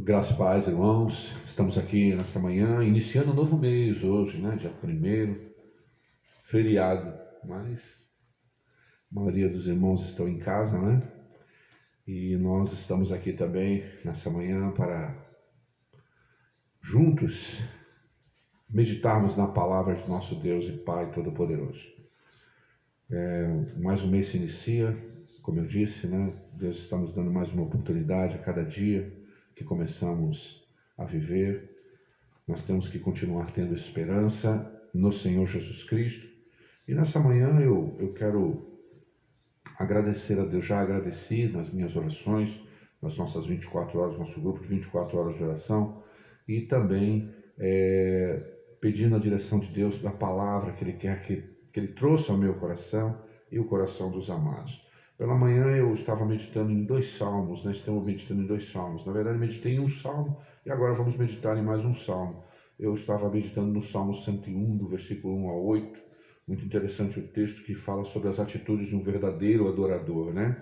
Graças e paz, irmãos. Estamos aqui nessa manhã, iniciando um novo mês hoje, né? Dia 1º, feriado, mas a maioria dos irmãos estão em casa, né? E nós estamos aqui também nessa manhã para juntos meditarmos na palavra de nosso Deus e Pai Todo-Poderoso. Mais um mês se inicia, como eu disse, né? Deus está nos dando mais uma oportunidade a cada dia que começamos a viver. Nós temos que continuar tendo esperança no Senhor Jesus Cristo. E nessa manhã eu quero agradecer a Deus. Já agradeci nas minhas orações, nas nossas 24 horas, nosso grupo de 24 horas de oração, e também pedindo a direção de Deus da palavra que Ele quer que Ele trouxe ao meu coração e o coração dos amados. Pela manhã eu estava meditando em 2 salmos, né? Estamos meditando em 2 salmos. Na verdade, meditei em um salmo e agora vamos meditar em mais um salmo. Eu estava meditando no Salmo 101, do versículo 1 ao 8. Muito interessante o texto que fala sobre as atitudes de um verdadeiro adorador, né?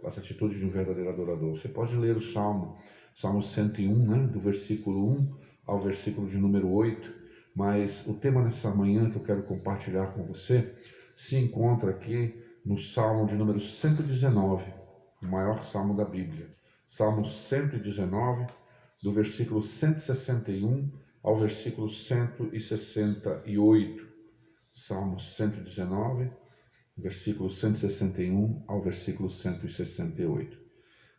As atitudes de um verdadeiro adorador. Você pode ler o Salmo 101, né? Do versículo 1 ao versículo de número 8. Mas o tema nessa manhã que eu quero compartilhar com você se encontra aqui no Salmo de número 119, o maior salmo da Bíblia. Salmo 119, do versículo 161 ao versículo 168. Salmo 119, versículo 161 ao versículo 168.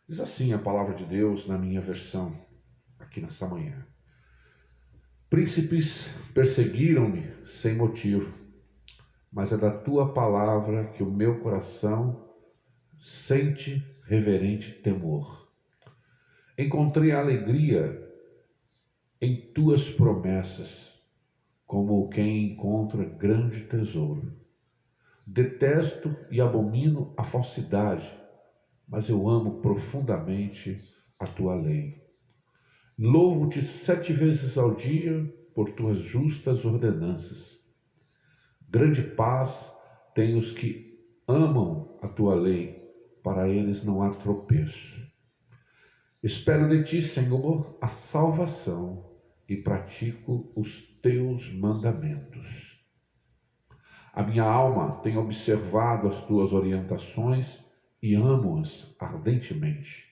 Diz assim a palavra de Deus na minha versão, aqui nessa manhã. Príncipes perseguiram-me sem motivo, mas é da tua palavra que o meu coração sente reverente temor. Encontrei alegria em tuas promessas, como quem encontra grande tesouro. Detesto e abomino a falsidade, mas eu amo profundamente a tua lei. Louvo-te 7 vezes ao dia por tuas justas ordenanças. Grande paz tem os que amam a tua lei, para eles não há tropeço. Espero de ti, Senhor, a salvação e pratico os teus mandamentos. A minha alma tem observado as tuas orientações e amo-as ardentemente.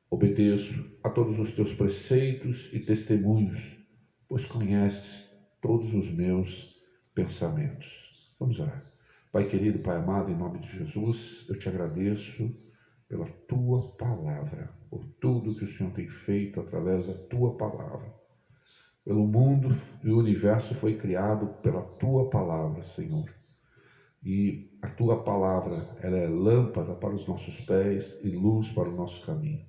Obedeço a todos os teus preceitos e testemunhos, pois conheces todos os meus pensamentos. Vamos orar. Pai querido, Pai amado, em nome de Jesus, eu te agradeço pela tua palavra, por tudo que o Senhor tem feito através da tua palavra. Pelo mundo e o universo foi criado pela tua palavra, Senhor. E a tua palavra, ela é lâmpada para os nossos pés e luz para o nosso caminho.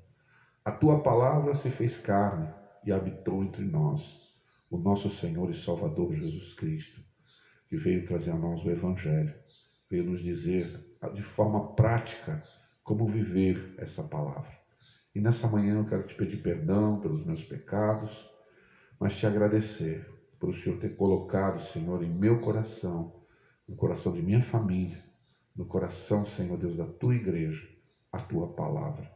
A tua palavra se fez carne e habitou entre nós, o nosso Senhor e Salvador Jesus Cristo, que veio trazer a nós o Evangelho, veio nos dizer de forma prática como viver essa palavra. E nessa manhã eu quero te pedir perdão pelos meus pecados, mas te agradecer por o Senhor ter colocado, Senhor, em meu coração, no coração de minha família, no coração, Senhor Deus, da tua igreja, a tua palavra.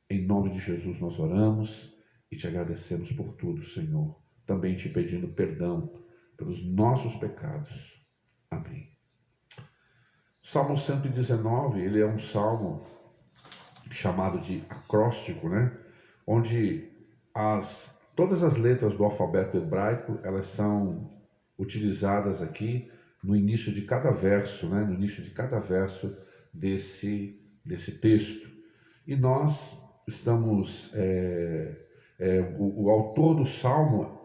Em nome de Jesus nós oramos e te agradecemos por tudo, Senhor. Também te pedindo perdão pelos nossos pecados. Amém. Salmo 119, ele é um salmo chamado de acróstico, né? Onde todas as letras do alfabeto hebraico, elas são utilizadas aqui no início de cada verso, né? No início de cada verso desse texto. E nós estamos, o autor do salmo,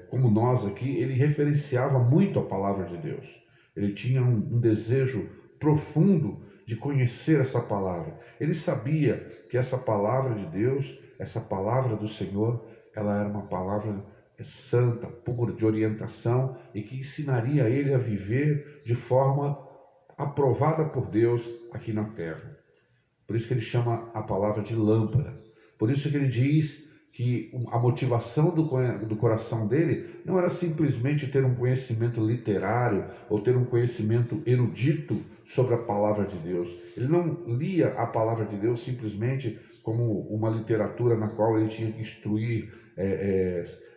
como nós aqui, ele referenciava muito a palavra de Deus. Ele tinha um desejo profundo de conhecer essa palavra. Ele sabia que essa palavra de Deus, essa palavra do Senhor, ela era uma palavra santa, pura, de orientação e que ensinaria a ele a viver de forma aprovada por Deus aqui na terra. Por isso que ele chama a palavra de lâmpada. Por isso que ele diz que a motivação do coração dele não era simplesmente ter um conhecimento literário ou ter um conhecimento erudito sobre a palavra de Deus. Ele não lia a palavra de Deus simplesmente como uma literatura na qual ele tinha que instruir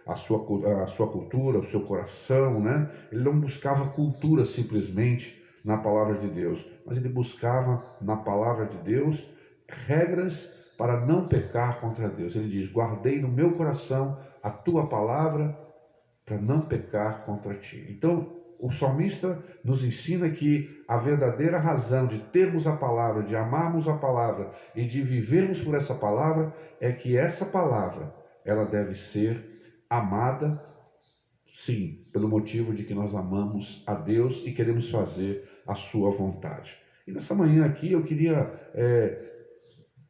a sua cultura, o seu coração, né? Ele não buscava cultura simplesmente na palavra de Deus, mas ele buscava na palavra de Deus regras para não pecar contra Deus. Ele diz: guardei no meu coração a tua palavra para não pecar contra ti. Então, o salmista nos ensina que a verdadeira razão de termos a palavra, de amarmos a palavra e de vivermos por essa palavra é que essa palavra, ela deve ser amada, sim, pelo motivo de que nós amamos a Deus e queremos fazer a sua vontade. E nessa manhã aqui eu queria,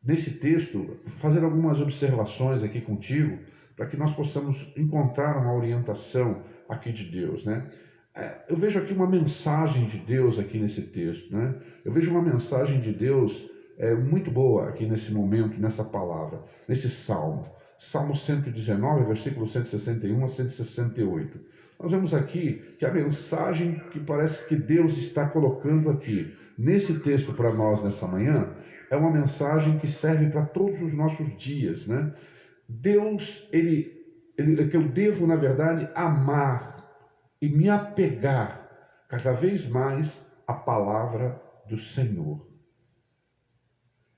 nesse texto, fazer algumas observações aqui contigo, para que nós possamos encontrar uma orientação aqui de Deus, né? Eu vejo aqui uma mensagem de Deus aqui nesse texto, né? Eu vejo uma mensagem de Deus muito boa aqui nesse momento, nessa palavra, nesse salmo. Salmo 119, versículo 161 a 168. Nós vemos aqui que a mensagem que parece que Deus está colocando aqui, nesse texto para nós nessa manhã, é uma mensagem que serve para todos os nossos dias, né? Deus, que eu devo, na verdade, amar e me apegar cada vez mais à palavra do Senhor.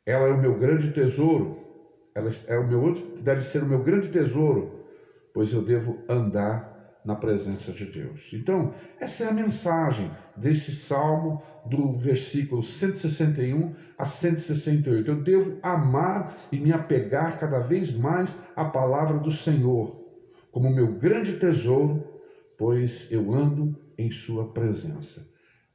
Ela é o meu grande tesouro, deve ser o meu grande tesouro, pois eu devo andar na presença de Deus. Então, essa é a mensagem desse salmo, do versículo 161 a 168. Eu devo amar e me apegar cada vez mais à palavra do Senhor, como meu grande tesouro, pois eu ando em sua presença.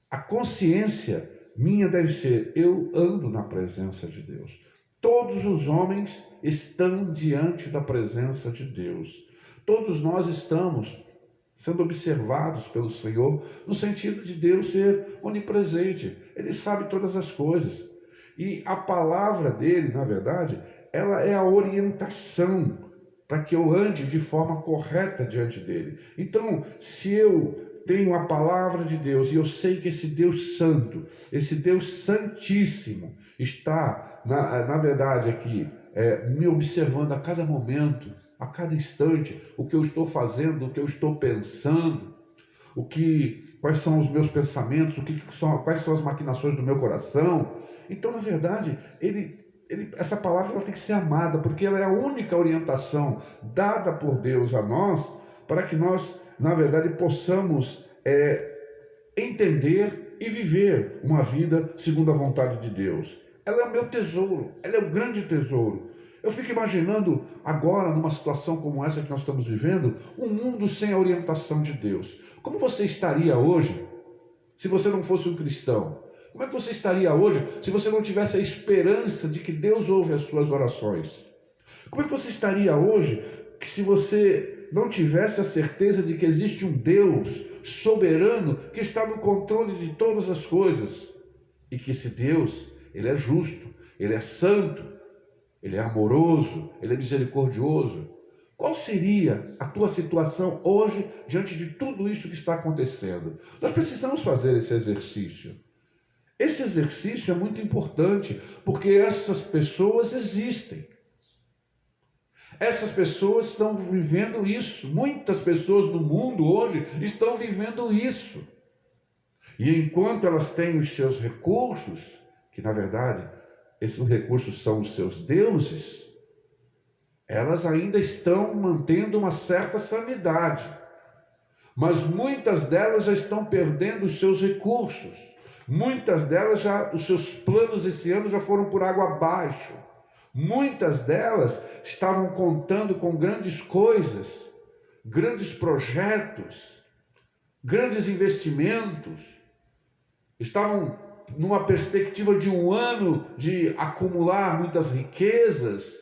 A consciência minha deve ser: eu ando na presença de Deus. Todos os homens estão diante da presença de Deus. Todos nós estamos sendo observados pelo Senhor, no sentido de Deus ser onipresente. Ele sabe todas as coisas. E a palavra dele, na verdade, ela é a orientação para que eu ande de forma correta diante dele. Então, se eu tenho a palavra de Deus e eu sei que esse Deus santo, esse Deus santíssimo está, na verdade, aqui, me observando a cada momento, a cada instante, o que eu estou fazendo, o que eu estou pensando, quais são os meus pensamentos, quais são as maquinações do meu coração. Então, na verdade, essa palavra ela tem que ser amada, porque ela é a única orientação dada por Deus a nós, para que nós, na verdade, possamos entender e viver uma vida segundo a vontade de Deus. Ela é o meu tesouro, ela é o grande tesouro. Eu fico imaginando agora, numa situação como essa que nós estamos vivendo, um mundo sem a orientação de Deus. Como você estaria hoje se você não fosse um cristão? Como é que você estaria hoje se você não tivesse a esperança de que Deus ouve as suas orações? Como é que você estaria hoje se você não tivesse a certeza de que existe um Deus soberano que está no controle de todas as coisas? E que esse Deus, ele é justo, ele é santo, ele é amoroso, ele é misericordioso. Qual seria a tua situação hoje diante de tudo isso que está acontecendo? Nós precisamos fazer esse exercício. Esse exercício é muito importante, porque essas pessoas existem. Essas pessoas estão vivendo isso. Muitas pessoas no mundo hoje estão vivendo isso. E enquanto elas têm os seus recursos, que na verdade esses recursos são os seus deuses, elas ainda estão mantendo uma certa sanidade. Mas muitas delas já estão perdendo os seus recursos. Muitas delas os seus planos esse ano já foram por água abaixo. Muitas delas estavam contando com grandes coisas, grandes projetos, grandes investimentos. Estavam numa perspectiva de um ano de acumular muitas riquezas,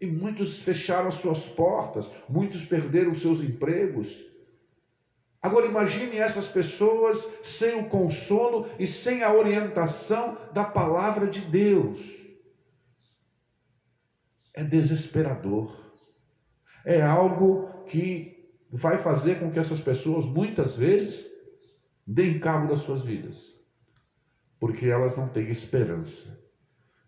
e muitos fecharam as suas portas, muitos perderam seus empregos. Agora imagine essas pessoas sem o consolo e sem a orientação da palavra de Deus. É desesperador. É algo que vai fazer com que essas pessoas, muitas vezes, deem cabo das suas vidas. porque elas não têm esperança.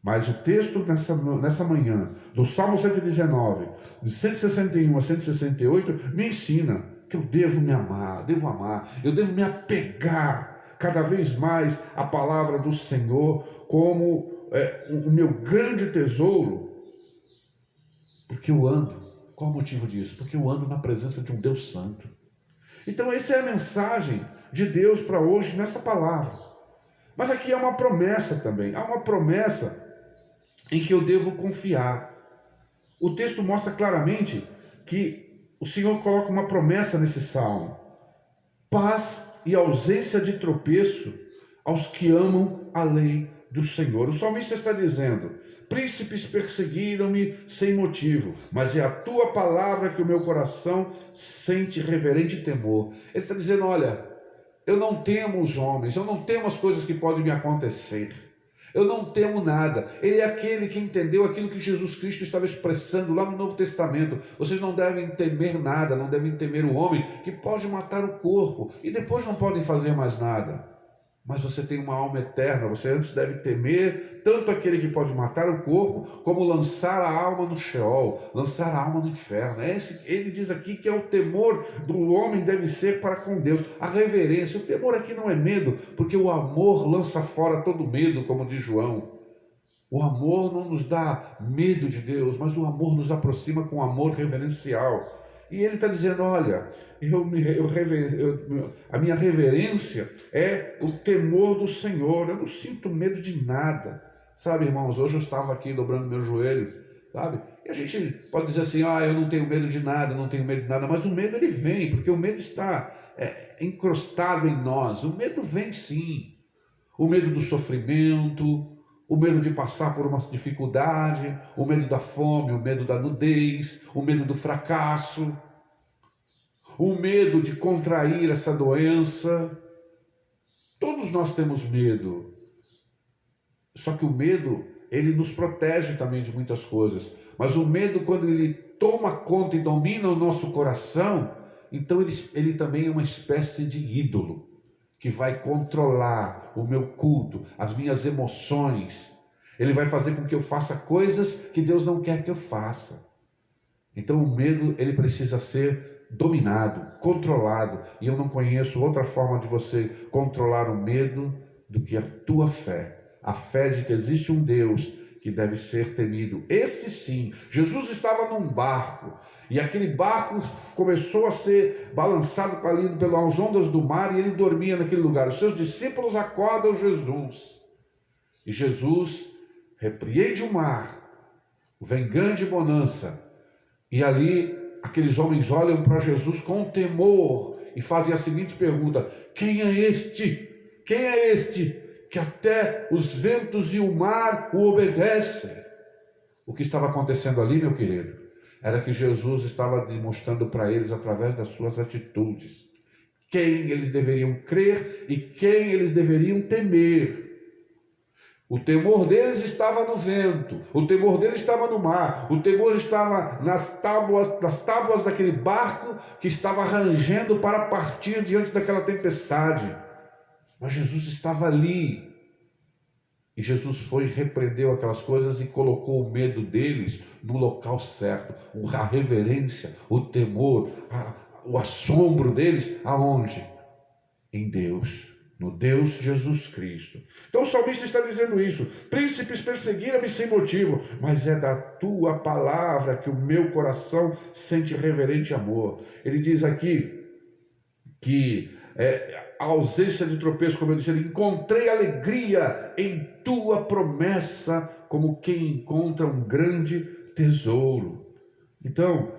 Mas o texto nessa manhã, do Salmo 119, de 161 a 168, me ensina que eu devo me amar, eu devo me apegar cada vez mais à palavra do Senhor como o meu grande tesouro, porque eu ando. Qual o motivo disso? Porque eu ando na presença de um Deus Santo. Então essa é a mensagem de Deus para hoje nessa palavra. Mas aqui há uma promessa também, há uma promessa em que eu devo confiar. O texto mostra claramente que o Senhor coloca uma promessa nesse salmo: paz e ausência de tropeço aos que amam a lei do Senhor. O salmista está dizendo: príncipes perseguiram-me sem motivo, mas é a tua palavra que o meu coração sente reverente temor. Ele está dizendo: olha, eu não temo os homens, eu não temo as coisas que podem me acontecer. Eu não temo nada. Ele é aquele que entendeu aquilo que Jesus Cristo estava expressando lá no Novo Testamento. Vocês não devem temer nada, não devem temer o homem que pode matar o corpo e depois não podem fazer mais nada. Mas você tem uma alma eterna, você antes deve temer tanto aquele que pode matar o corpo, como lançar a alma no Sheol, lançar a alma no inferno. Ele diz aqui que é o temor do homem deve ser para com Deus, a reverência. O temor aqui não é medo, porque o amor lança fora todo medo, como diz João. O amor não nos dá medo de Deus, mas o amor nos aproxima com amor reverencial. E ele está dizendo: olha, a minha reverência é o temor do Senhor. Eu não sinto medo de nada. Sabe, irmãos, hoje eu estava aqui dobrando meu joelho, sabe? E a gente pode dizer assim: eu não tenho medo de nada, não tenho medo de nada. Mas o medo ele vem, porque o medo está encrostado em nós. O medo vem sim. O medo do sofrimento, o medo de passar por uma dificuldade, o medo da fome, o medo da nudez, o medo do fracasso, o medo de contrair essa doença. Todos nós temos medo. Só que o medo, ele nos protege também de muitas coisas. Mas o medo, quando ele toma conta e domina o nosso coração, então ele também é uma espécie de ídolo que vai controlar o meu culto, as minhas emoções. Ele vai fazer com que eu faça coisas que Deus não quer que eu faça. Então o medo, ele precisa ser dominado, controlado. E eu não conheço outra forma de você controlar o medo do que a tua fé. A fé de que existe um Deus que deve ser temido. Esse sim, Jesus estava num barco, e aquele barco começou a ser balançado pelas ondas do mar, e ele dormia naquele lugar. Os seus discípulos acordam Jesus, e Jesus repreende o mar, vem grande bonança, e ali aqueles homens olham para Jesus com temor e fazem a seguinte pergunta: quem é este? Quem é este que até os ventos e o mar o obedecem? O que estava acontecendo ali, meu querido, era que Jesus estava demonstrando para eles, através das suas atitudes, quem eles deveriam crer e quem eles deveriam temer. O temor deles estava no vento, o temor deles estava no mar, o temor estava nas tábuas daquele barco que estava rangendo para partir diante daquela tempestade. Mas Jesus estava ali. E Jesus foi, repreendeu aquelas coisas e colocou o medo deles no local certo. A reverência, o temor, o assombro deles, aonde? Em Deus, no Deus Jesus Cristo. Então o salmista está dizendo isso: príncipes perseguiram-me sem motivo, mas é da tua palavra que o meu coração sente reverente amor. Ele diz aqui que a ausência de tropeço, como eu disse, encontrei alegria em tua promessa, como quem encontra um grande tesouro. Então,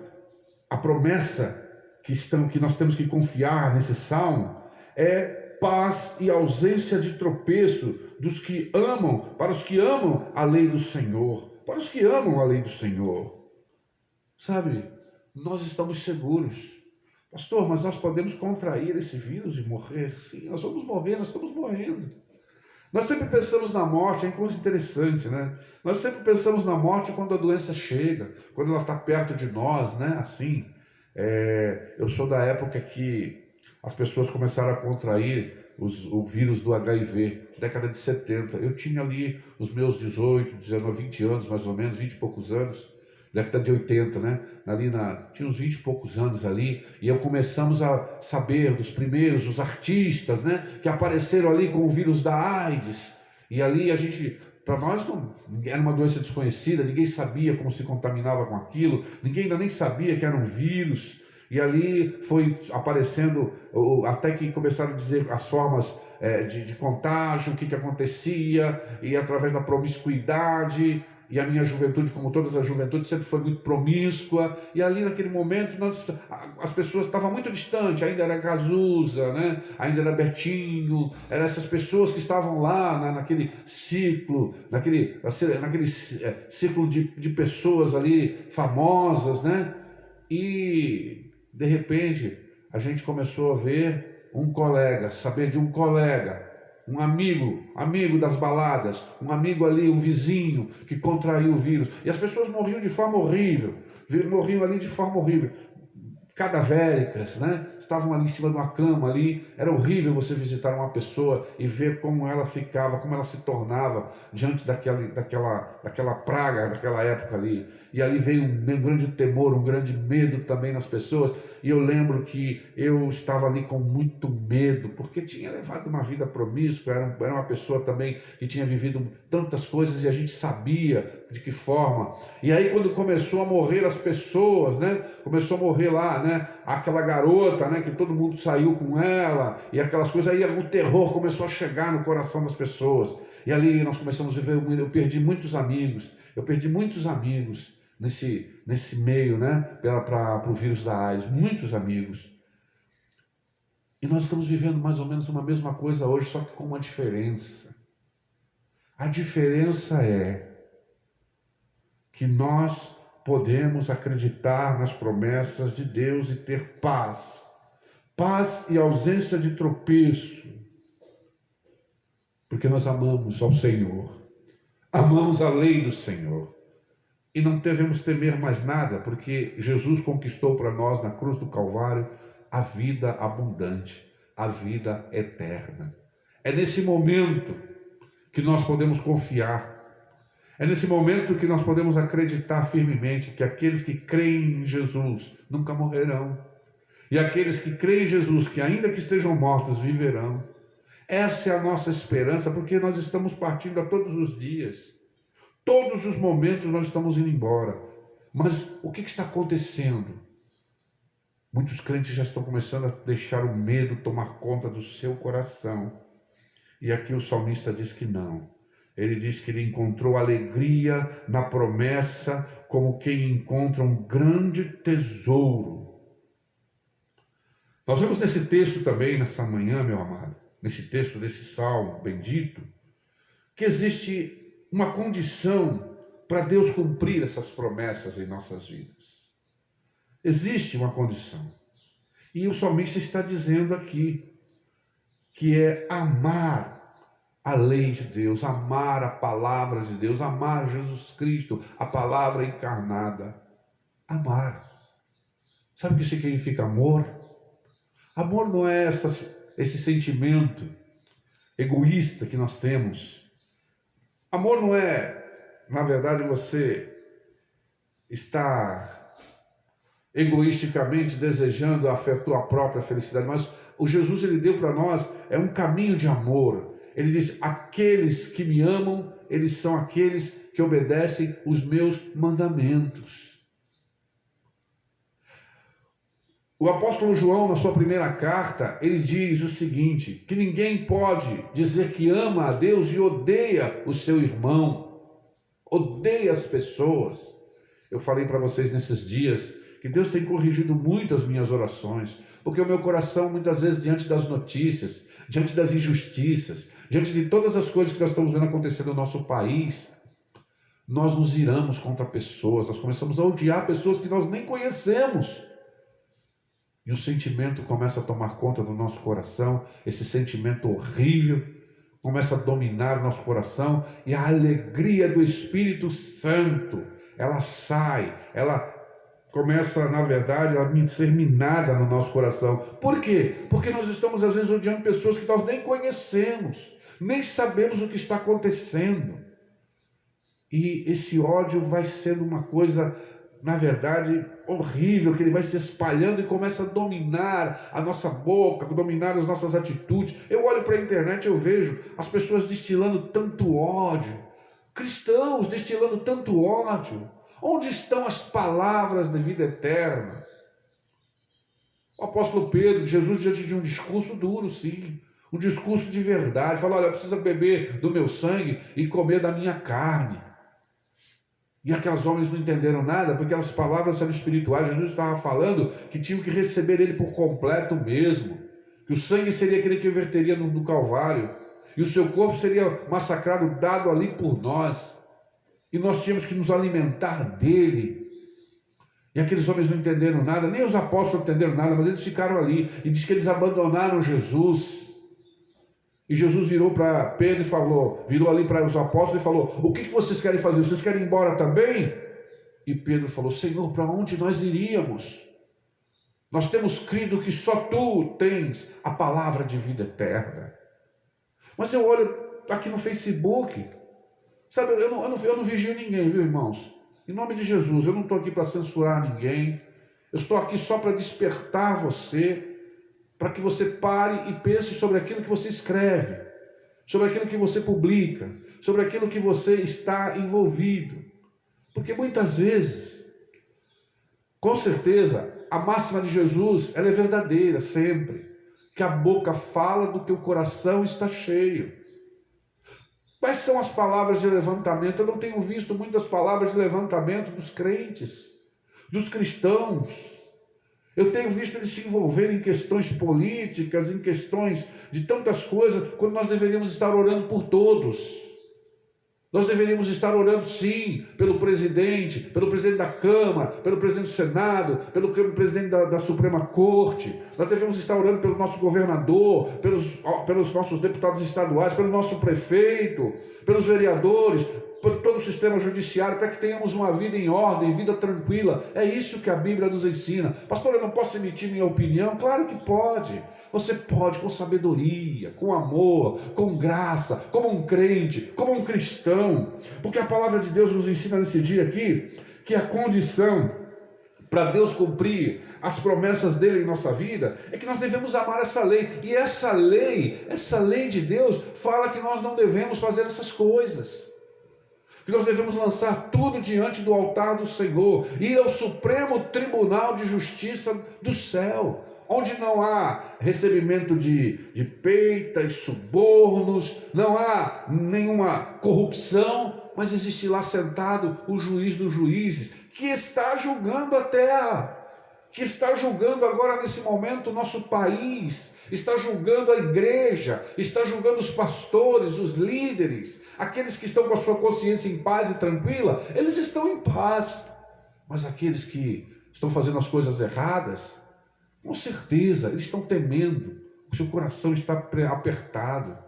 a promessa que nós temos que confiar nesse salmo é paz e ausência de tropeço dos que amam, para os que amam a lei do Senhor, para os que amam a lei do Senhor. Sabe, nós estamos seguros. Pastor, mas nós podemos contrair esse vírus e morrer? Sim, nós vamos morrer, nós estamos morrendo. Nós sempre pensamos na morte, é uma coisa interessante, né? Nós sempre pensamos na morte quando a doença chega, quando ela está perto de nós, né? Assim, eu sou da época que as pessoas começaram a contrair o vírus do HIV, década de 70. Eu tinha ali os meus 18, 19, 20 anos mais ou menos, 20 e poucos anos, década de 80, né? Tinha uns 20 e poucos anos ali, e começamos a saber dos primeiros, os artistas, né? Que apareceram ali com o vírus da AIDS, e ali a gente... Para nós não, era uma doença desconhecida, ninguém sabia como se contaminava com aquilo, ninguém ainda nem sabia que era um vírus. E ali foi aparecendo, até que começaram a dizer as formas de contágio, o que acontecia, e através da promiscuidade. E a minha juventude, como todas as juventudes, sempre foi muito promíscua. E ali naquele momento as pessoas estavam muito distantes, ainda era Cazuza, né? Ainda era Betinho, eram essas pessoas que estavam lá naquele ciclo, naquele círculo de pessoas ali famosas, né? E de repente a gente começou a ver um colega, saber de um colega, um amigo das baladas, um amigo ali, um vizinho que contraiu o vírus. E as pessoas morriam de forma horrível, morriam ali de forma horrível, cadavéricas, né? Estavam ali em cima de uma cama ali. Era horrível você visitar uma pessoa e ver como ela ficava, como ela se tornava diante daquela praga, daquela época ali. E ali veio um grande temor, um grande medo também nas pessoas. E eu lembro que eu estava ali com muito medo, porque tinha levado uma vida promíscua, era uma pessoa também que tinha vivido tantas coisas e a gente sabia de que forma. E aí quando começou a morrer as pessoas, né? Começou a morrer lá, né? Aquela garota, né? Que todo mundo saiu com ela e aquelas coisas, aí o terror começou a chegar no coração das pessoas. E ali nós começamos a viver, eu perdi muitos amigos nesse meio, né? Para o vírus da AIDS, muitos amigos. E nós estamos vivendo mais ou menos uma mesma coisa hoje, só que com uma diferença. A diferença é que nós podemos acreditar nas promessas de Deus e ter paz. Paz e ausência de tropeço. Porque nós amamos ao Senhor. Amamos a lei do Senhor. E não devemos temer mais nada, porque Jesus conquistou para nós na cruz do Calvário a vida abundante, a vida eterna. É nesse momento que nós podemos confiar. É nesse momento que nós podemos acreditar firmemente que aqueles que creem em Jesus nunca morrerão. E aqueles que creem em Jesus, que ainda que estejam mortos, viverão. Essa é a nossa esperança, porque nós estamos partindo a todos os dias. Todos os momentos nós estamos indo embora. Mas o que está acontecendo? Muitos crentes já estão começando a deixar o medo tomar conta do seu coração. E aqui o salmista diz que não. Ele diz que ele encontrou alegria na promessa, como quem encontra um grande tesouro. Nós vemos nesse texto também, nessa manhã, meu amado, nesse texto desse salmo bendito, que existe uma condição para Deus cumprir essas promessas em nossas vidas. Existe uma condição. E o salmista está dizendo aqui que é amar a lei de Deus, amar a palavra de Deus, amar Jesus Cristo, a palavra encarnada. Amar. Sabe o que significa amor? Amor não é esse sentimento egoísta que nós temos. Amor não é, na verdade, você estar egoisticamente desejando a tua própria felicidade, mas o Jesus ele deu para nós é um caminho de amor. Ele diz: aqueles que me amam, eles são aqueles que obedecem os meus mandamentos. O apóstolo João, na sua primeira carta, ele diz o seguinte, que ninguém pode dizer que ama a Deus e odeia o seu irmão, odeia as pessoas. Eu falei para vocês nesses dias que Deus tem corrigido muito as minhas orações, porque o meu coração, muitas vezes, diante das notícias, diante das injustiças, diante de todas as coisas que nós estamos vendo acontecer no nosso país, nós nos iramos contra pessoas, nós começamos a odiar pessoas que nós nem conhecemos. E o sentimento começa a tomar conta do nosso coração, esse sentimento horrível começa a dominar o nosso coração, e a alegria do Espírito Santo, ela sai, ela começa, na verdade, a ser minada no nosso coração. Por quê? Porque nós estamos, às vezes, odiando pessoas que nós nem conhecemos, nem sabemos o que está acontecendo. E esse ódio vai sendo uma coisa, na verdade, horrível, que ele vai se espalhando e começa a dominar a nossa boca, dominar as nossas atitudes. Eu olho para a internet e eu vejo as pessoas destilando tanto ódio, cristãos destilando tanto ódio. Onde estão as palavras de vida eterna? O apóstolo Pedro, Jesus, diante de um discurso duro, sim, um discurso de verdade, fala: olha, precisa beber do meu sangue e comer da minha carne. E aqueles homens não entenderam nada, porque aquelas palavras eram espirituais. Jesus estava falando que tinham que receber ele por completo mesmo, que o sangue seria aquele que verteria no Calvário, e o seu corpo seria massacrado, dado ali por nós, e nós tínhamos que nos alimentar dele. E aqueles homens não entenderam nada, nem os apóstolos entenderam nada, mas eles ficaram ali, e diz que eles abandonaram Jesus. E Jesus virou para Pedro e falou, virou ali para os apóstolos e falou: o que vocês querem fazer? Vocês querem ir embora também? E Pedro falou: Senhor, para onde nós iríamos? Nós temos crido que só tu tens a palavra de vida eterna. Mas eu olho aqui no Facebook, sabe, eu não vigio ninguém, viu, irmãos? Em nome de Jesus, eu não estou aqui para censurar ninguém, eu estou aqui só para despertar você, para que você pare e pense sobre aquilo que você escreve, sobre aquilo que você publica, sobre aquilo que você está envolvido. Porque muitas vezes, com certeza, a máxima de Jesus, ela é verdadeira sempre, que a boca fala do que o coração está cheio. Quais são as palavras de levantamento? Eu não tenho visto muitas palavras de levantamento dos crentes, dos cristãos. Eu tenho visto eles se envolverem em questões políticas, em questões de tantas coisas, quando nós deveríamos estar orando por todos. Nós deveríamos estar orando, sim, pelo presidente da Câmara, pelo presidente do Senado, pelo presidente da Suprema Corte. Nós devemos estar orando pelo nosso governador, pelos nossos deputados estaduais, pelo nosso prefeito, pelos vereadores, por todo o sistema judiciário, para que tenhamos uma vida em ordem, vida tranquila. É isso que a Bíblia nos ensina. Pastor, eu não posso emitir minha opinião? Claro que pode. Você pode, com sabedoria, com amor, com graça, como um crente, como um cristão. Porque a palavra de Deus nos ensina nesse dia aqui que a condição para Deus cumprir as promessas dele em nossa vida é que nós devemos amar essa lei. E essa lei de Deus fala que nós não devemos fazer essas coisas. Que nós devemos lançar tudo diante do altar do Senhor, ir ao Supremo Tribunal de Justiça do céu, onde não há recebimento de peita e subornos, não há nenhuma corrupção, mas existe lá sentado o juiz dos juízes, que está julgando a terra, que está julgando agora nesse momento o nosso país, está julgando a igreja, está julgando os pastores, os líderes, aqueles que estão com a sua consciência em paz e tranquila, eles estão em paz, mas aqueles que estão fazendo as coisas erradas, com certeza, eles estão temendo, o seu coração está apertado.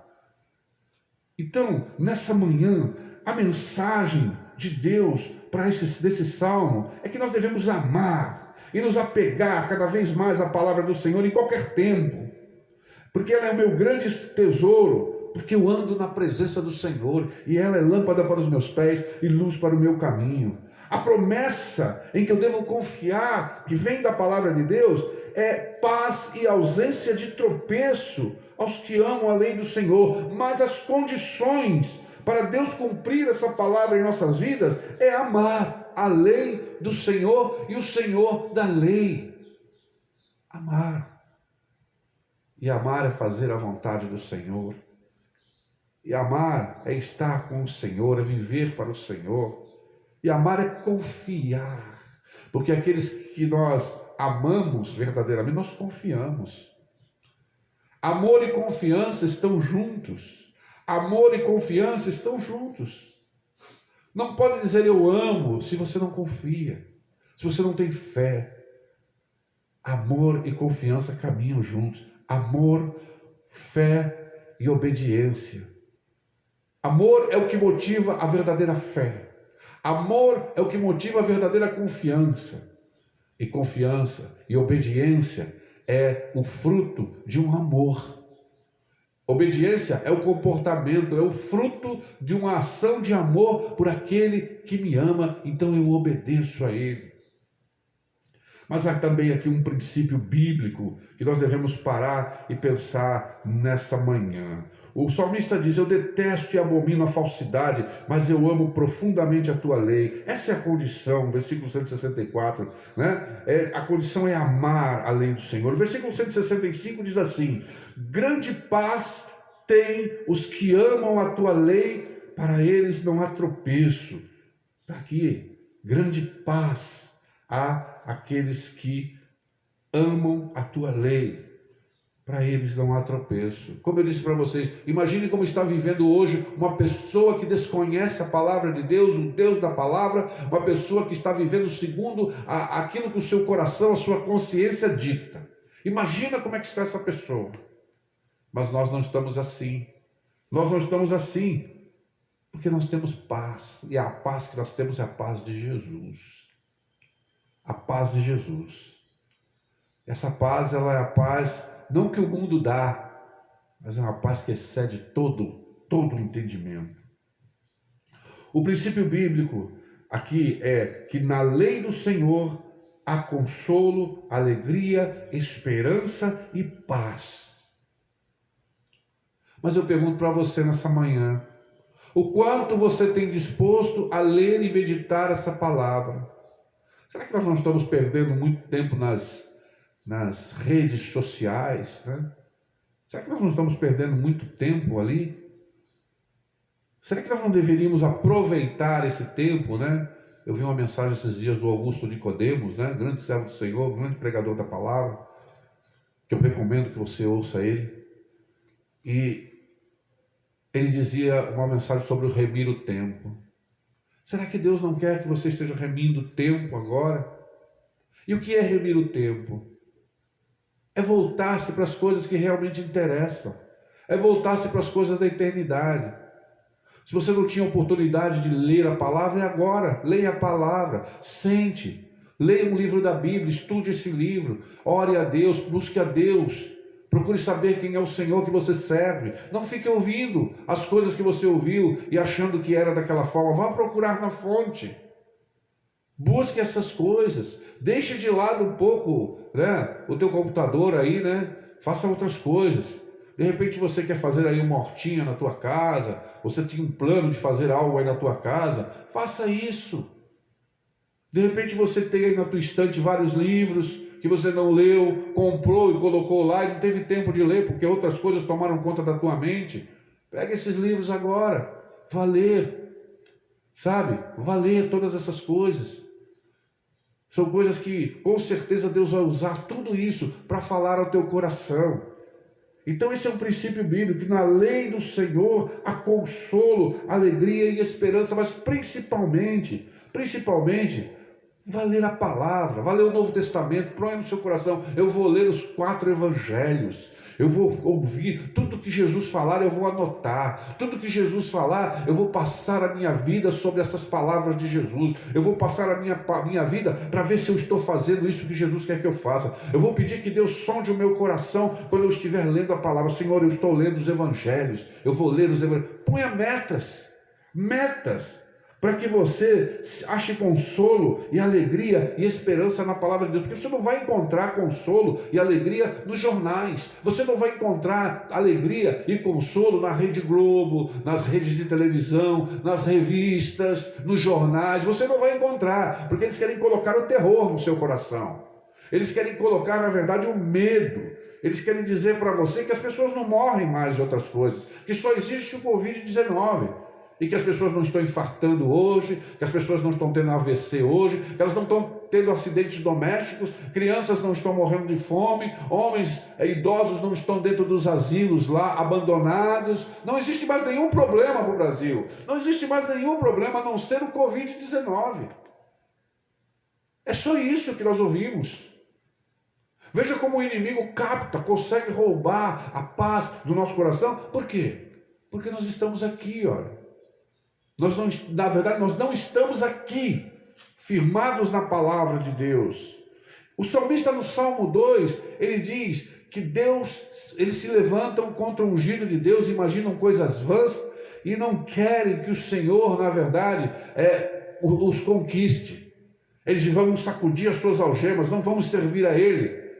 Então, nessa manhã, a mensagem de Deus para desse salmo é que nós devemos amar e nos apegar cada vez mais à palavra do Senhor em qualquer tempo, porque ela é o meu grande tesouro, porque eu ando na presença do Senhor e ela é lâmpada para os meus pés e luz para o meu caminho. A promessa em que eu devo confiar, que vem da palavra de Deus, é paz e ausência de tropeço aos que amam a lei do Senhor. Mas as condições para Deus cumprir essa palavra em nossas vidas é amar a lei do Senhor e o Senhor da lei. Amar. E amar é fazer a vontade do Senhor. E amar é estar com o Senhor, é viver para o Senhor. E amar é confiar. Porque aqueles que nós amamos verdadeiramente, nós confiamos. Amor e confiança estão juntos. Amor e confiança estão juntos. Não pode dizer eu amo se você não confia, se você não tem fé. Amor e confiança caminham juntos. Amor, fé e obediência. Amor é o que motiva a verdadeira fé. Amor é o que motiva a verdadeira confiança. e confiança e obediência é o fruto de um amor. Obediência é o comportamento, é o fruto de uma ação de amor por aquele que me ama, então eu obedeço a ele. Mas há também aqui um princípio bíblico que nós devemos parar e pensar nessa manhã. O salmista diz: eu detesto e abomino a falsidade, mas eu amo profundamente a tua lei. Essa é a condição, versículo 164, né? A condição é amar a lei do Senhor. O versículo 165 diz assim: grande paz tem os que amam a tua lei, para eles não há tropeço. Está aqui, grande paz há aqueles que amam a tua lei, para eles não há tropeço. Como eu disse para vocês, imagine como está vivendo hoje uma pessoa que desconhece a palavra de Deus, o Deus da palavra, uma pessoa que está vivendo segundo aquilo que o seu coração, a sua consciência dita. Imagina como é que está essa pessoa. Mas nós não estamos assim. Nós não estamos assim, porque nós temos paz, e a paz que nós temos é a paz de Jesus. A paz de Jesus. Essa paz, ela é a paz, não que o mundo dá, mas é uma paz que excede todo o entendimento. O princípio bíblico aqui é que na lei do Senhor há consolo, alegria, esperança e paz. Mas eu pergunto para você nessa manhã, o quanto você tem disposto a ler e meditar essa palavra? Será que nós não estamos perdendo muito tempo nas redes sociais, né? Será que nós não estamos perdendo muito tempo ali? Será que nós não deveríamos aproveitar esse tempo, né? Eu vi uma mensagem esses dias do Augusto Nicodemos, né? Grande servo do Senhor, grande pregador da palavra, que eu recomendo que você ouça ele. E ele dizia uma mensagem sobre o remir o tempo. Será que Deus não quer que você esteja remindo o tempo agora? E o que é remir o tempo? É voltar-se para as coisas que realmente interessam. É voltar-se para as coisas da eternidade. Se você não tinha oportunidade de ler a palavra, é agora. Leia a palavra, sente. Leia um livro da Bíblia, estude esse livro. Ore a Deus, busque a Deus. Procure saber quem é o Senhor que você serve. Não fique ouvindo as coisas que você ouviu e achando que era daquela forma. Vá procurar na fonte. Busque essas coisas. Deixe de lado um pouco, né, o teu computador aí, né? Faça outras coisas. De repente você quer fazer aí uma hortinha na tua casa. Você tinha um plano de fazer algo aí na tua casa. Faça isso. De repente você tem aí na tua estante vários livros que você não leu, comprou e colocou lá e não teve tempo de ler porque outras coisas tomaram conta da tua mente. Pega esses livros agora, vá ler, sabe? Vá ler todas essas coisas. São coisas que com certeza Deus vai usar tudo isso para falar ao teu coração. Então esse é um princípio bíblico, que na lei do Senhor há consolo, alegria e esperança, mas principalmente, vai ler a palavra, vai ler o Novo Testamento, põe no seu coração, eu vou ler os 4 evangelhos, eu vou ouvir tudo que Jesus falar, eu vou anotar, tudo que Jesus falar, eu vou passar a minha vida sobre essas palavras de Jesus, eu vou passar a minha vida para ver se eu estou fazendo isso que Jesus quer que eu faça, eu vou pedir que Deus sonde o meu coração quando eu estiver lendo a palavra. Senhor, eu estou lendo os evangelhos, eu vou ler os evangelhos. Ponha metas, para que você ache consolo e alegria e esperança na palavra de Deus, porque você não vai encontrar consolo e alegria nos jornais, você não vai encontrar alegria e consolo na Rede Globo, nas redes de televisão, nas revistas, nos jornais, você não vai encontrar, porque eles querem colocar o terror no seu coração, eles querem colocar, na verdade, o medo, eles querem dizer para você que as pessoas não morrem mais de outras coisas, que só existe o Covid-19, e que as pessoas não estão infartando hoje, que as pessoas não estão tendo AVC hoje, que elas não estão tendo acidentes domésticos, crianças não estão morrendo de fome, homens idosos não estão dentro dos asilos lá, abandonados. Não existe mais nenhum problema para o Brasil. Não existe mais nenhum problema a não ser o Covid-19. É só isso que nós ouvimos. Veja como o inimigo capta, consegue roubar a paz do nosso coração. Por quê? Porque nós estamos aqui, olha. Na verdade, nós não estamos aqui, firmados na palavra de Deus. O salmista no Salmo 2, ele diz que eles se levantam contra o ungido de Deus, imaginam coisas vãs e não querem que o Senhor, na verdade, os conquiste. Eles vão sacudir as suas algemas, não vamos servir a Ele.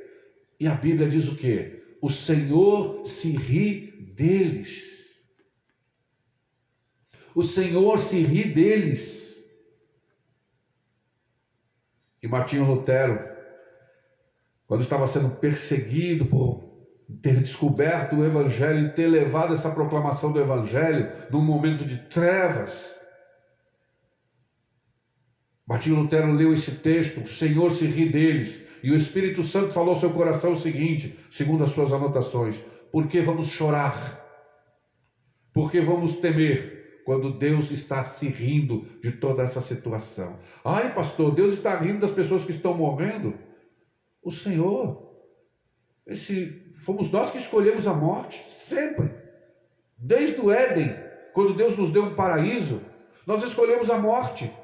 E a Bíblia diz o quê? O Senhor se ri deles. O Senhor se ri deles. E Martinho Lutero, quando estava sendo perseguido por ter descoberto o Evangelho e ter levado essa proclamação do Evangelho num momento de trevas, Martinho Lutero leu esse texto, o Senhor se ri deles, e o Espírito Santo falou ao seu coração o seguinte, segundo as suas anotações: por que vamos chorar? Por que vamos temer quando Deus está se rindo de toda essa situação? Ai, pastor, Deus está rindo das pessoas que estão morrendo? O Senhor, fomos nós que escolhemos a morte, sempre. Desde o Éden, quando Deus nos deu um paraíso, nós escolhemos a morte.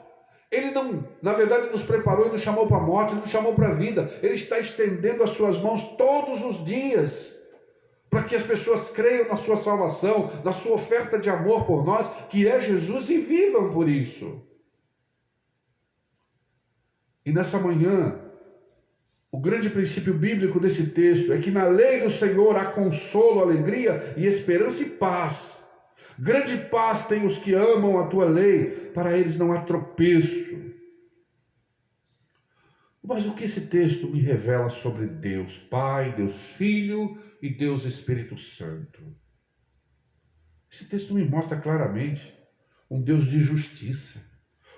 Ele não, na verdade, nos preparou e nos chamou para a morte, Ele nos chamou para a vida. Ele está estendendo as suas mãos todos os dias, para que as pessoas creiam na sua salvação, na sua oferta de amor por nós, que é Jesus, e vivam por isso. E nessa manhã, o grande princípio bíblico desse texto é que na lei do Senhor há consolo, alegria e esperança e paz. Grande paz tem os que amam a tua lei, para eles não há tropeço. Mas o que esse texto me revela sobre Deus Pai, Deus Filho e Deus Espírito Santo? Esse texto me mostra claramente um Deus de justiça,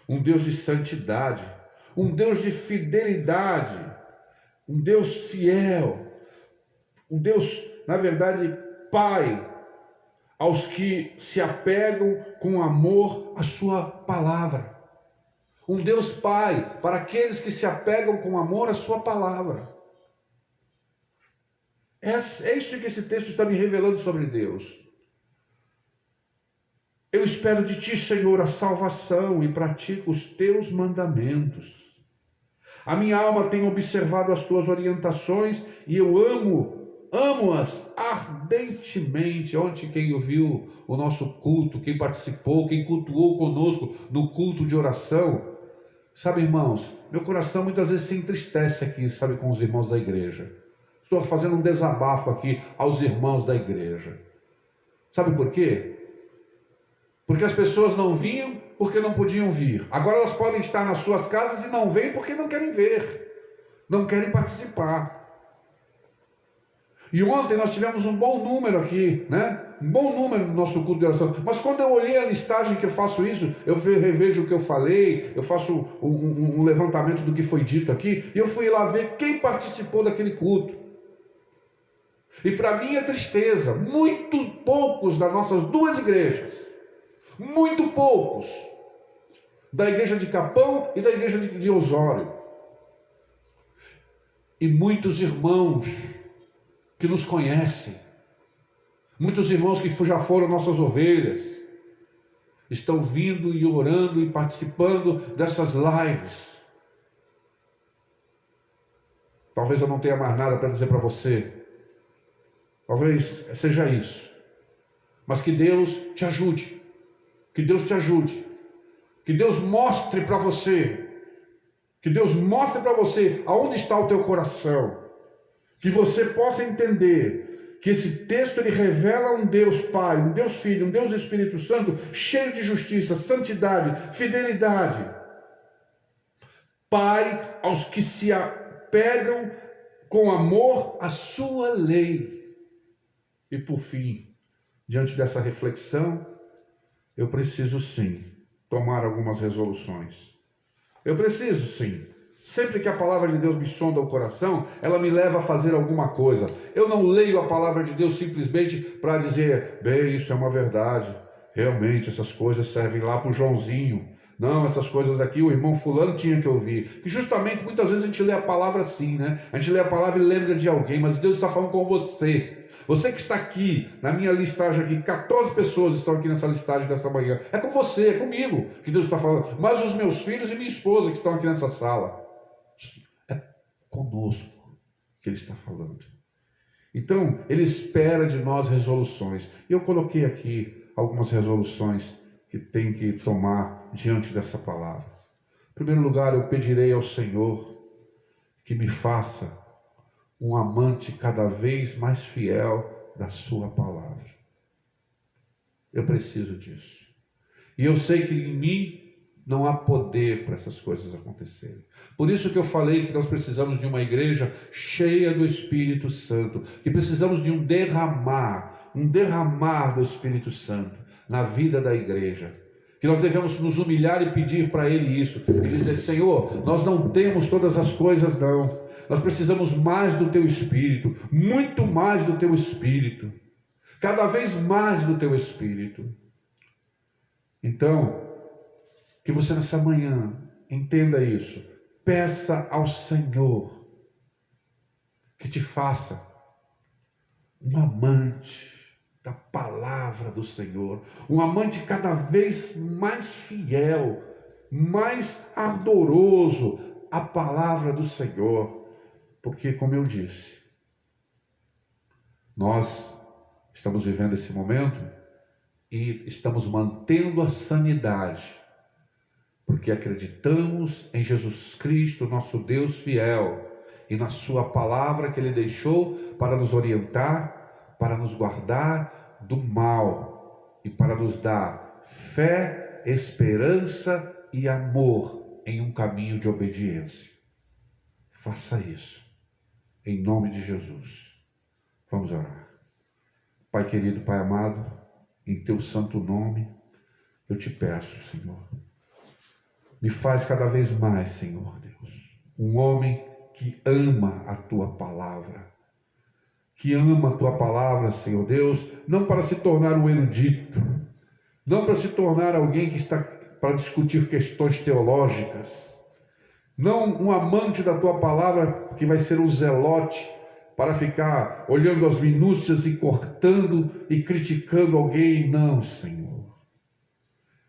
um Deus de santidade, um Deus de fidelidade, um Deus fiel, um Deus, na verdade, Pai, aos que se apegam com amor à sua palavra. Um Deus Pai para aqueles que se apegam com amor à sua palavra. É isso que esse texto está me revelando sobre Deus. Eu espero de ti, Senhor, a salvação e pratico os teus mandamentos. A minha alma tem observado as tuas orientações e eu amo-as ardentemente. Ontem, quem ouviu o nosso culto, quem participou, quem cultuou conosco no culto de oração, sabe, irmãos, meu coração muitas vezes se entristece aqui, sabe, com os irmãos da igreja. Estou fazendo um desabafo aqui aos irmãos da igreja. Sabe por quê? Porque as pessoas não vinham porque não podiam vir. Agora elas podem estar nas suas casas e não vêm porque não querem ver, não querem participar. E ontem nós tivemos um bom número aqui, né? Um bom número no nosso culto de oração. Mas quando eu olhei a listagem que eu faço isso, eu revejo o que eu falei, eu faço um levantamento do que foi dito aqui, e eu fui lá ver quem participou daquele culto. E para minha tristeza, muito poucos das nossas duas igrejas, muito poucos, da igreja de Capão e da igreja de Osório, e muitos irmãos que nos conhecem, muitos irmãos que já foram nossas ovelhas, estão vindo e orando e participando dessas lives. Talvez eu não tenha mais nada para dizer para você, talvez seja isso, mas que Deus te ajude, que Deus te ajude, que Deus mostre para você, que Deus mostre para você aonde está o teu coração, que você possa entender que esse texto ele revela um Deus Pai, um Deus Filho, um Deus Espírito Santo, cheio de justiça, santidade, fidelidade. Pai aos que se apegam com amor à sua lei. E por fim, diante dessa reflexão, eu preciso sim tomar algumas resoluções. Eu preciso sim. Sempre que a palavra de Deus me sonda o coração, ela me leva a fazer alguma coisa. Eu não leio a palavra de Deus simplesmente para dizer, bem, isso é uma verdade. Realmente essas coisas servem lá para o Joãozinho. Não, essas coisas aqui o irmão fulano tinha que ouvir. Que justamente muitas vezes a gente lê a palavra assim, né? A gente lê a palavra e lembra de alguém, mas Deus está falando com você. Você que está aqui, na minha listagem aqui, 14 pessoas estão aqui nessa listagem dessa manhã. É com você, é comigo que Deus está falando. Mas os meus filhos e minha esposa que estão aqui nessa sala. É conosco que Ele está falando. Então, Ele espera de nós resoluções. E eu coloquei aqui algumas resoluções que tem que tomar diante dessa palavra. Em primeiro lugar, eu pedirei ao Senhor que me faça um amante cada vez mais fiel da sua palavra. Eu preciso disso. E eu sei que em mim não há poder para essas coisas acontecerem. Por isso que eu falei que nós precisamos de uma igreja cheia do Espírito Santo, que precisamos de um derramar do Espírito Santo na vida da igreja. Que nós devemos nos humilhar e pedir para Ele isso, e dizer: Senhor, nós não temos todas as coisas não, nós precisamos mais do Teu Espírito, muito mais do Teu Espírito, cada vez mais do Teu Espírito. Então, que você nessa manhã entenda isso, peça ao Senhor que te faça um amante da palavra do Senhor, um amante cada vez mais fiel, mais ardoroso à palavra do Senhor, porque, como eu disse, nós estamos vivendo esse momento e estamos mantendo a sanidade, porque acreditamos em Jesus Cristo, nosso Deus fiel, e na sua palavra que Ele deixou para nos orientar, para nos guardar do mal e para nos dar fé, esperança e amor em um caminho de obediência. Faça isso, em nome de Jesus. Vamos orar. Pai querido, Pai amado, em Teu santo nome, eu te peço, Senhor, me faz cada vez mais, Senhor Deus, um homem que ama a Tua palavra, que ama a Tua palavra, Senhor Deus, não para se tornar um erudito, não para se tornar alguém que está para discutir questões teológicas, não um amante da Tua palavra que vai ser um zelote para ficar olhando as minúcias e cortando e criticando alguém, não, Senhor.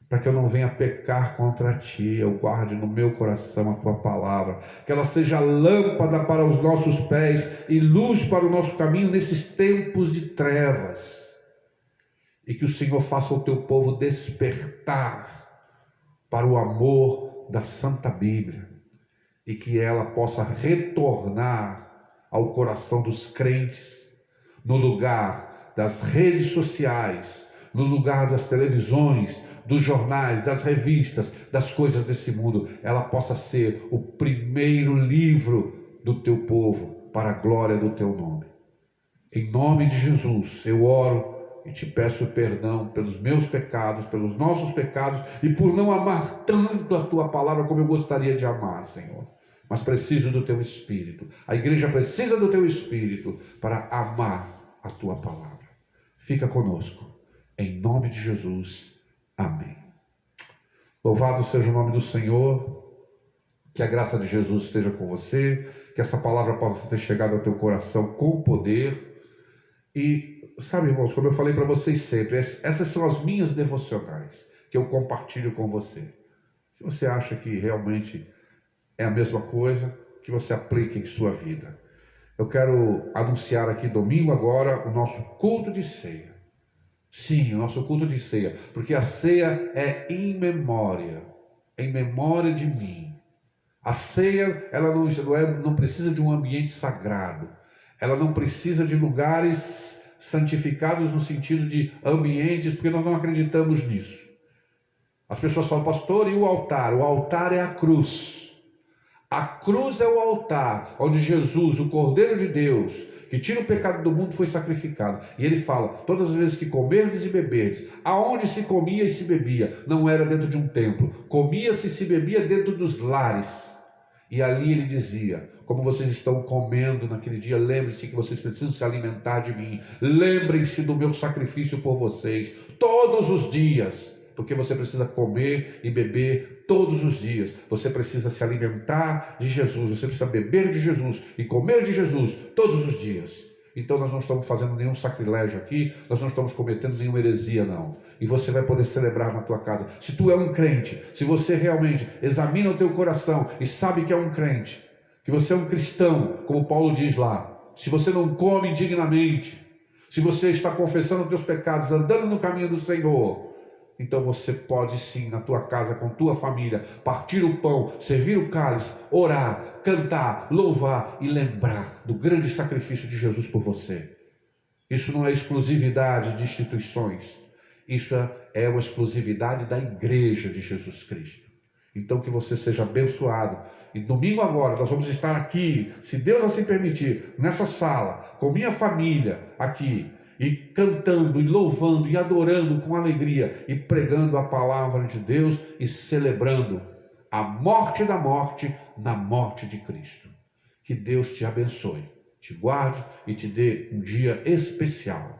Para que eu não venha pecar contra Ti, eu guarde no meu coração a Tua palavra, que ela seja lâmpada para os nossos pés e luz para o nosso caminho nesses tempos de trevas, e que o Senhor faça o Teu povo despertar para o amor da Santa Bíblia, e que ela possa retornar ao coração dos crentes, no lugar das redes sociais, no lugar das televisões, dos jornais, das revistas, das coisas desse mundo, ela possa ser o primeiro livro do Teu povo, para a glória do Teu nome. Em nome de Jesus, eu oro e te peço perdão pelos meus pecados, pelos nossos pecados, e por não amar tanto a Tua palavra como eu gostaria de amar, Senhor. Mas preciso do Teu Espírito. A igreja precisa do Teu Espírito para amar a Tua palavra. Fica conosco. Em nome de Jesus. Amém. Louvado seja o nome do Senhor. Que a graça de Jesus esteja com você. Que essa palavra possa ter chegado ao teu coração com poder. E, sabe, irmãos, como eu falei para vocês sempre, essas são as minhas devocionais que eu compartilho com você. Se você acha que realmente é a mesma coisa, que você aplique em sua vida. Eu quero anunciar aqui domingo agora o nosso culto de ceia. Sim, o nosso culto de ceia, porque a ceia é em memória de mim. A ceia, ela não precisa de um ambiente sagrado, ela não precisa de lugares santificados no sentido de ambientes, porque nós não acreditamos nisso. As pessoas falam: pastor, e o altar? O altar é a cruz. A cruz é o altar onde Jesus, o Cordeiro de Deus, que tira o pecado do mundo, foi sacrificado. E ele fala: todas as vezes que comerdes e beberdes, aonde se comia e se bebia, não era dentro de um templo, comia-se e se bebia dentro dos lares. E ali ele dizia: como vocês estão comendo naquele dia, lembrem-se que vocês precisam se alimentar de mim, lembrem-se do meu sacrifício por vocês, todos os dias. Porque você precisa comer e beber todos os dias. Você precisa se alimentar de Jesus. Você precisa beber de Jesus e comer de Jesus todos os dias. Então nós não estamos fazendo nenhum sacrilégio aqui. Nós não estamos cometendo nenhuma heresia, não. E você vai poder celebrar na tua casa. Se tu é um crente, se você realmente examina o teu coração e sabe que é um crente, que você é um cristão, como Paulo diz lá, se você não come dignamente, se você está confessando os teus pecados, andando no caminho do Senhor, então você pode sim, na tua casa, com tua família, partir o pão, servir o cálice, orar, cantar, louvar e lembrar do grande sacrifício de Jesus por você. Isso não é exclusividade de instituições, isso é uma exclusividade da igreja de Jesus Cristo. Então que você seja abençoado. E domingo agora nós vamos estar aqui, se Deus assim permitir, nessa sala, com minha família aqui, e cantando, e louvando, e adorando com alegria, e pregando a palavra de Deus, e celebrando a morte da morte na morte de Cristo. Que Deus te abençoe, te guarde e te dê um dia especial.